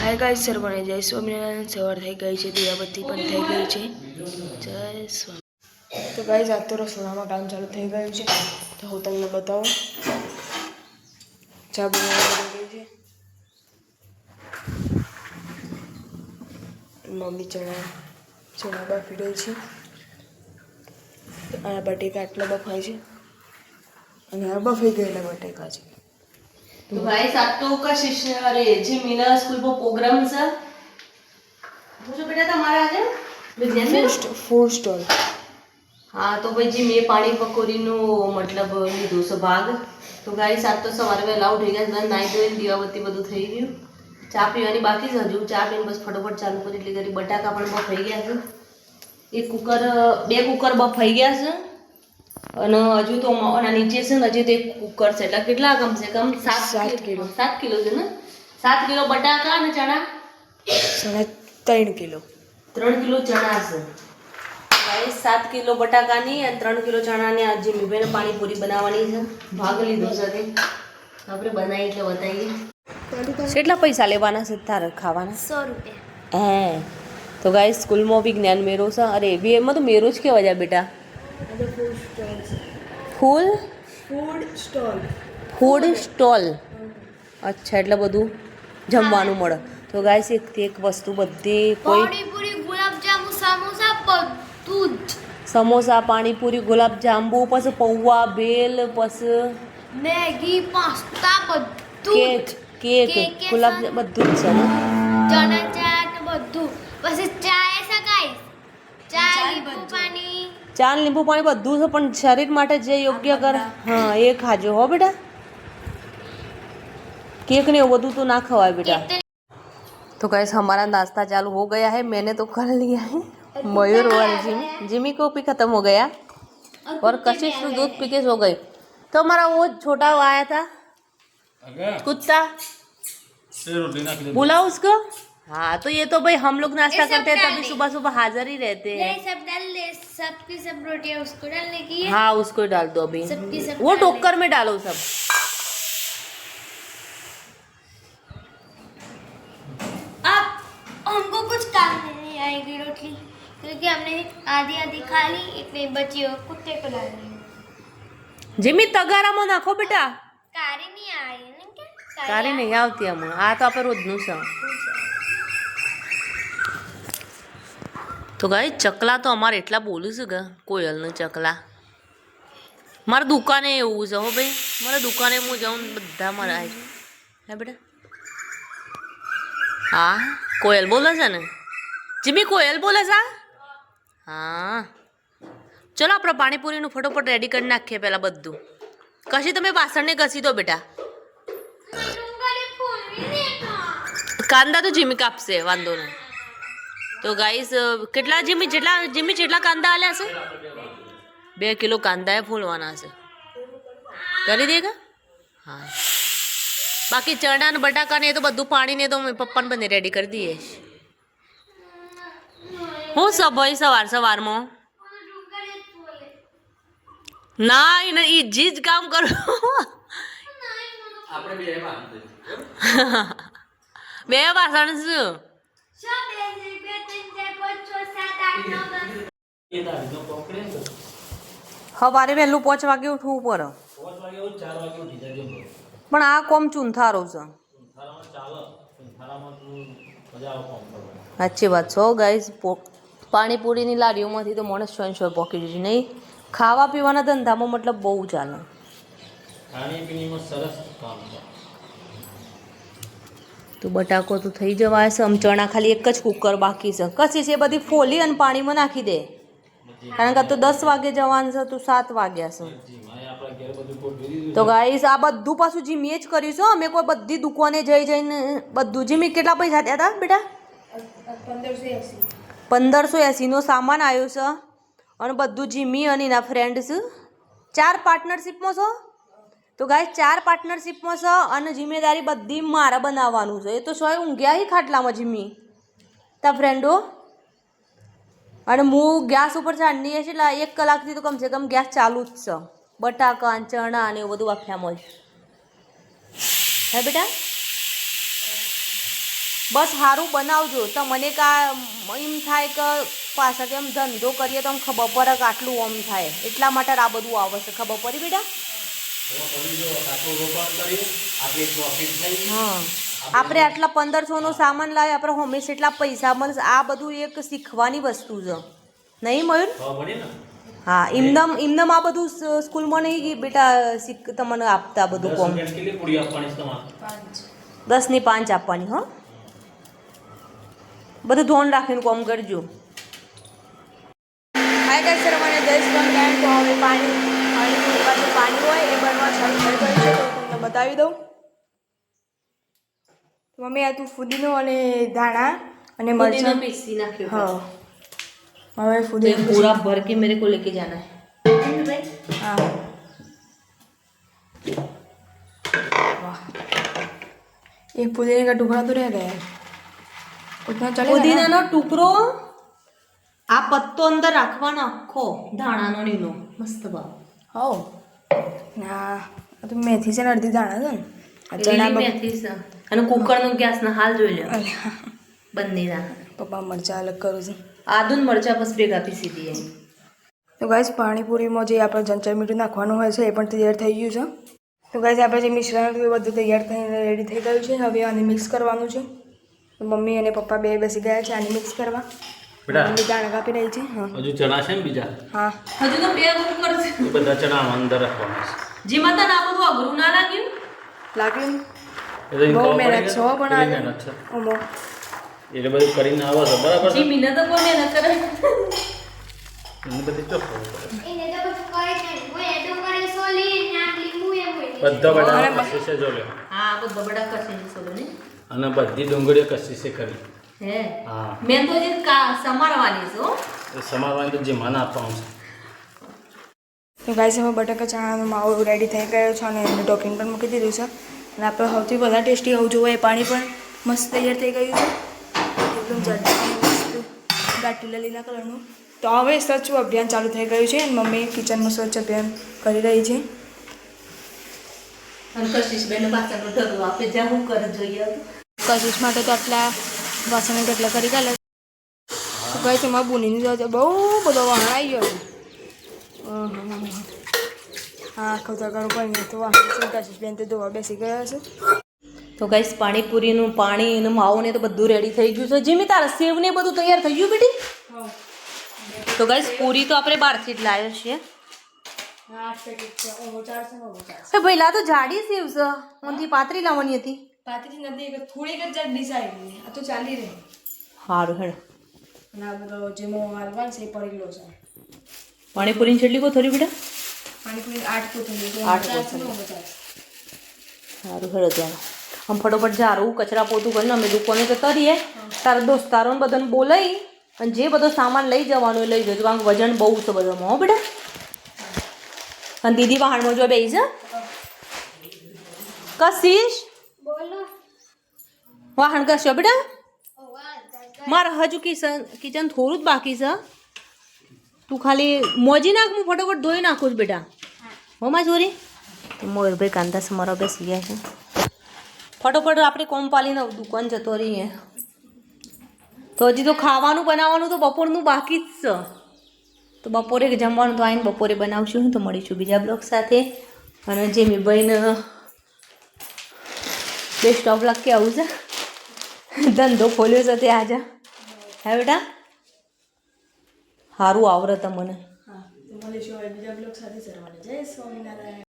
Hi guys सर्वने जय स्वामीनारायण सवार થઈ ગઈ છે દીવાબત્તી પણ થઈ ગઈ છે જય સ્વામી। તો ગાइस આ તો રસોડામાં કામ ચાલુ થઈ ગયું છે તો હું તમને બતાવું ચા બનાવવા ગઈ છે મમ્મી ચણા બાફી રહી છે આ બટેકા આટલા બફાય છે અને આ બફાઈ ગયેલા બટેકા છે। तो भाई साहब तो का शिष्य अरे जी मीना स्कूल में प्रोग्राम से मुझे बेटा तुम्हारा आज विज्ञान में फूड स्टॉल। हाँ तो भाई जी मैं पानी पकोड़ी नो मतलब लीधो से भाग तो गाइस साथ तो सवार में अलाउड हो गया मैं नाई धोई दीवाबत्ती બધું થઈ ગયું ચા પીવાની બાકી છે હજુ ચા પીને બસ ફટાફટ ચાલુ કરી એટલે કરી બટાકા પણ બફાઈ ગયા છે એક કુકર બે કુકર બફાઈ ગયા છે અને હજુ તો આના નીચે છે ને હજી તો એક કુકર છે એટલે કેટલા કમ છે કમ 7 કિલો 7 કિલો છે ને 7 કિલો બટાકા અને ચણા 3 કિલો 3 કિલો ચણા છે ગાઈસ 7 કિલો બટાકાની અને 3 કિલો ચણાની આજે મીભાઈને પાણીપુરી બનાવવાની છે ભાગ લીધો છે તે આપણે બનાવી એટલે બતાવીએ કેટલા પૈસા લેવાના છે તારે ખાવાના 100 रुपया। હે તો ગાઈસ સ્કૂલમાં વિજ્ઞાન મેળો છે અરે બી એમાં તો મેળો જ કહેવાય જા બેટા ફૂડ સ્ટોલ અચ્છા એટલે બધું જમવાનું મળે તો ગાઈસ એક વસ્તુ બધી કોઈ पानीपुरी गुलाब जामुन समोसा બધું જ સમોસા પાણીપુરી ગુલાબ જાંબુ પછી પૌવા ભેલ પછી મેગી પાસ્તા બધું કેક ગુલાબ બધું જ છે ને ચણા ચાટ બધું પછી ચાય સકાય ચા લીંબુ પાણી ચા લીંબુ પાણી બધું છે પણ શરીર માટે જે યોગ્ય કર हाँ ये खाजो हो बेटा केक ने वो तो ना खवाए बेटा। तो गाइस हमारा नाश्ता चालू हो गया है मैंने तो कर लिया है मयूर और जिमी को भी खत्म हो गया और कशिश तो दूध पी के सो गई। तो हमारा वो छोटा आया था कुत्ता बुलाओ उसको हाँ तो ये तो भाई हम लोग नाश्ता करते हैं तभी सुबह सुबह हाजिर ही रहते हैं सब डाल ले सबकी सब रोटियां उसको डालने की है हाँ उसको डाल दो अभी सबकी सब वो टोकर में डालो सब अब हमको कुछ काम नहीं आएगी रोटली क्योंकि हमने आधी आधी खा ली इतनी बची हो कुत्ते को डालनी जिमी तगाराમાં નાખો બેટા कारी नहीं आई है ना क्या તારી નહીં આવતી આમાં આ તો આપણે રોજનું છે તો ગાઈ ચકલા તો અમારે એટલા બોલું છે કે કોયલનું ચકલા મારા દુકાને એવું છે હો ભાઈ મારા દુકાને હું જાઉં બધા મારા આવી હે બેટા હા કોયલ બોલે છે ને જીમી કોયલ બોલે છે હા ચલો આપણે પાણીપુરીનું ફટોફટ રેડી કરી નાખીએ પહેલાં બધું કશી તમે વાસણને ઘસી દો બેટા કાંદા તો જીમી કાપશે વાંધો નહીં તો ગાઈસ કેટલા જીમી જેટલા કાંદા આલ્યા છે 2 કિલો કાંદા ફોલવાના છે કરી દેગા હા બાકી ચણા ને બટાકા ને એ તો બધું પાણી ને તો પપ્પાને બંને રેડી કરી દઈએ હું સબ ભાઈ સવારમાં ના એ જીજ કામ કરો બે વાસણ શું સવારે વહેલું 5 વાગે ઉઠવું પડે પણ આ કોમ ચૂંથારો છે સાચી વાત છો ગાઈસ પાણીપુરીની લારીઓમાંથી તો માણસ સ્વયં પોકી જશે નહીં ખાવા પીવાના ધંધામાં મતલબ બહુ ચાલે તો બટાકો તો થઈ જવાય છે આમ ચણા ખાલી એક જ કુકર બાકી છે કશી છે બધી ફોલી અને પાણીમાં નાખી દે કારણ કે તો 10 વાગે જવાનું છે તો 7 વાગ્યા છે તો ગાઈસ આ બધું પાછું જીમીએ જ કર્યું છે અમે કોઈ બધી દુકાને જઈને બધું જીમી કેટલા પૈસા થયા હતા બેટા 1580 નો સામાન આવ્યો છે અને બધું જીમી અને એના ફ્રેન્ડ્સ 4 પાર્ટનરશિપમાં છો તો ગાઈસ 4 પાર્ટનરશિપમાં છે અને જિમ્મેદારી બધી મારા બનાવવાનું છે એ તો સોય ઊંઘ્યા હી ખાટલામાં જીમી તા ફ્રેન્ડો અને હું ગેસ ઉપર ચાંદની છે એટલે 1 કલાકથી તો કમસે કમ ગેસ ચાલુ જ છે બટાકા ચણા ને એવું બધું વાફ્યામાં હે બેટા બસ સારું બનાવજો તો મને એમ થાય કે પાછા કેમ ધંધો કરીએ તો આમ ખબર પડે કે આટલું આમ થાય એટલા માટે આ બધું આવે છે ખબર પડી બેટા હા આપણે આટલા 1500નો સામાન લાવે આપણે હંમેશા એટલા પૈસા મળે આ બધું એક શીખવાની વસ્તુ છે નહીં મયુર હા એમનેમ આ બધું સ્કૂલમાં નહીં બેટા તમને આપતા બધું કોમ 10ની 5 આપવાની હો બધું ધોન રાખીને કોમ કરજો હાય ગાઈસ સર મને 10 મિનિટ તો હવે પાણી હોય એ બનવા ચાલુ થઈ ગયું છે તો તમને બતાવી દઉં મમ્મી આ તું ફુદીનો અને ધાણા અને पुदीना મરચાં पीसी नाखियो हाँ હવે तो ફુદીનો ये पूरा भर के मेरे को लेके जाना है हाँ वाह एक पुदीने का टुकड़ा तो रह गया है उतना चलेगा ना? पुदीनाનો ટુકડો આ પત્તો અંદર રાખવાનો આખો ધાણાનો નીનો મસ્ત ભાવ हो ના આ તો મેથી છે ને અડધી દાણા છે ને આ ચણા લીલી મેથી છે અને કુકરનો ગેસનો હાલ જોઈ લો અલ્યા, બંનેના પપ્પા મરચાં અલગ કરું છું આદુન મરચા બસ ભેગા પીસી દઈએ તો ગાઈસ પાણીપુરીમાં જે આપણે જંચર મીઠું નાખવાનું હોય છે એ પણ તૈયાર થઈ ગયું છે તો ગાઈસ આપણે જે મિશ્રણ હતું એ બધું તૈયાર થઈને રેડી થઈ ગયું છે હવે આને મિક્સ કરવાનું છે તો મમ્મી અને પપ્પા બે બેસી ગયા છે આને મિક્સ કરવા બેટા મમ્મી દાણા કાપી રહી છે હા હજુ ચણા છે ને બીજા હા હજુ તો બે ગુણ કરશે એ બધા ચણા અંદર રાખવાના છે જી માતા ના બધું અઘરું ના લાગ્યું લાગ્યું એ તો એમ બહુ ખબર પડી મહેનત કે છો પણ કેટલી આજે મહેનત છે ઓમો એટલે બધું કરીને આવે છે બરાબર છે જી મીના તો કોઈ મહેનત કરે એને બધી ચો ખબર પડે એને તો બધું કરે છે હું એ તો કરે સોલી નાખલી હું એ હોય બધા બટા કશી છે જો લે હા બધો બડા કરશે સોલો ને અને બધી ડુંગળીઓ કશી છે કરી હે હા મેં તો જે સમારવાની છે હો એ સમારવાની તો જે માન આપવાનું છે તો ગાઈસ હવે બટાકા ચણાનો માવો રેડી થઈ ગયો છે અને એને ટોપિંગ પણ મૂકી દીધું છે અને આપણે સૌથી વધારે ટેસ્ટી હોવું જોઈએ એ પાણી પણ મસ્ત તૈયાર થઈ ગયું છે એકદમ ઝડપી મસ્ત ગાટીલા લીલા કલરનું તો હવે સ્વચ્છ અભિયાન ચાલુ થઈ ગયું છે અને મમ્મી કિચનમાં સ્વચ્છ અભિયાન કરી રહી છે અને કશિશ બેન પાછળનો ઢગલો આપણે જ્યાં હું કરે જોઈએ કશિશ માટે તો આટલા વાસણ કેટલા કરી કાલે તો ગાઈસ એમાં બુનીની જોડે બહુ બધો વાહણ આવી ગયો છે હા ખોતા કરવું કોઈ નહીં તો વાહન છે કશિશ બેન તો ધોવા બેસી ગયા છે તો ગાઈસ પાણીપુરીનું પાણી એનું માવો ને તો બધું રેડી થઈ ગયું છે જીમી તારા સેવ ને બધું તૈયાર થઈ ગયું બેટી તો ગાઈસ પૂરી તો આપણે બહારથી જ લાવ્યો છીએ હે ભાઈ લા તો જાડી સેવ છે ઓનથી પાતરી લાવવાની હતી પાતળી નથી થોડીક જ ડીશ આવી આ તો ચાલી રહી સારું હેડ અને આ બધો જે મો હાલવાનું છે એ પડેલો છે પાણીપુરીની ચટલી કો થોડી બેટા પાણીપુરી 8 કોથળી તો 8 કોથળી. સારું હેડ ત્યાં આમ ફટોફટ જારું કચરા પોતું કરીને અમે દુકાને જતા રહીએ તારા દોસ્તારોને બધાને બોલાવી અને જે બધો સામાન લઈ જવાનો એ લઈ જજો કારણ કે વજન બહુ છે બધામાં હો બેટા અને દીદી વાહણમાં જો બેસી છે કશીશ બોલો વાહણ કરશો બેટા મારે હજુ કિચન થોડું જ બાકી છે તું ખાલી મોજી નાખ હું ફટોફટ ધોઈ નાખું છું બેટા હો માં ચોરી તો મોરભાઈ કાંદા સમારો બેસી ગયા છે ફટોફટ આપણે કોમ પાલીને દુકાન જતો રહીએ તો હજી તો ખાવાનું બનાવવાનું તો બપોરનું બાકી જ છે તો બપોરે જમવાનું તો આવીને બપોરે બનાવશું તો મળીશું બીજા બ્લોગ સાથે અને જે મેં બેસ્ટ ઓફ લક કે આવું છે ધંધો ખોલ્યો છે તે આજે હે બેટા સારું આવડે તમને હા તો મળીશું હવે બીજા બ્લોગ સાથે સરવાને જય સ્વામિનારાયણ